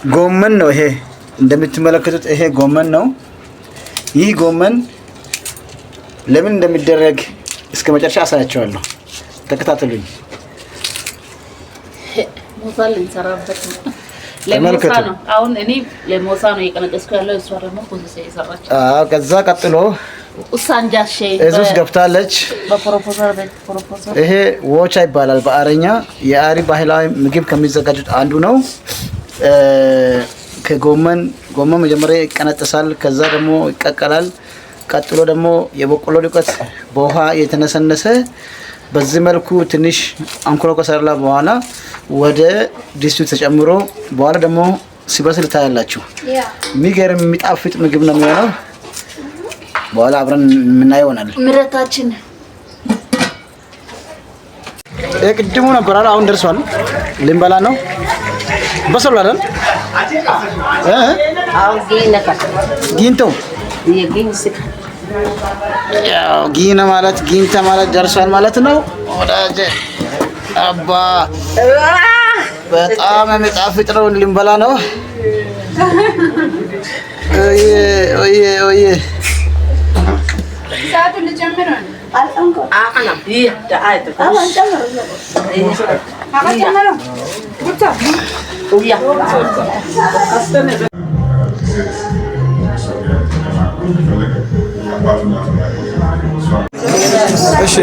ጎመን ነው ይሄ እንደምትመለከቱት ይሄ ጎመን ነው። ይህ ጎመን ለምን እንደሚደረግ እስከ መጨረሻ አሳያቸዋለሁ። ተከታተሉኝ። ሞሳል እንሰራበት ነው። ለሞሳ ነው። አሁን እኔ ለሞሳ ነው የቀነጠስኩ ያለው እሷ ደግሞ ፕሮሰስ እየሰራች። ከዛ ቀጥሎ ኡሳንጃሼ እዙስ ገብታለች። በፕሮፖዛል ይሄ ወቻ ይባላል በአረኛ። የአሪ ባህላዊ ምግብ ከሚዘጋጁት አንዱ ነው። ከጎመን መጀመሪያ ይቀነጠሳል። ከዛ ደግሞ ይቀቀላል። ቀጥሎ ደግሞ የበቆሎ ዱቄት በውሃ የተነሰነሰ በዚህ መልኩ ትንሽ አንኮሎ ከሰራ በኋላ ወደ ድስቱ ተጨምሮ በኋላ ደግሞ ሲበስል ታያላችሁ። የሚገርም የሚጣፍጥ ምግብ ነው የሚሆነው። በኋላ አብረን የምናየው ይሆናል። ምረታችን ቅድሙ ነበር አሁን ደርሷል። ልንበላ ነው። በሰል አይደል? ጊንቶ ያው ጊና ማለት ጊንታ ማለት ደርሷል ማለት ነው። ወዳጄ አባ በጣም የሚጣፍጥ ነው። ልንበላ ነው። ኦዬ ሰዓቱን ልጨምር ነው። እሺ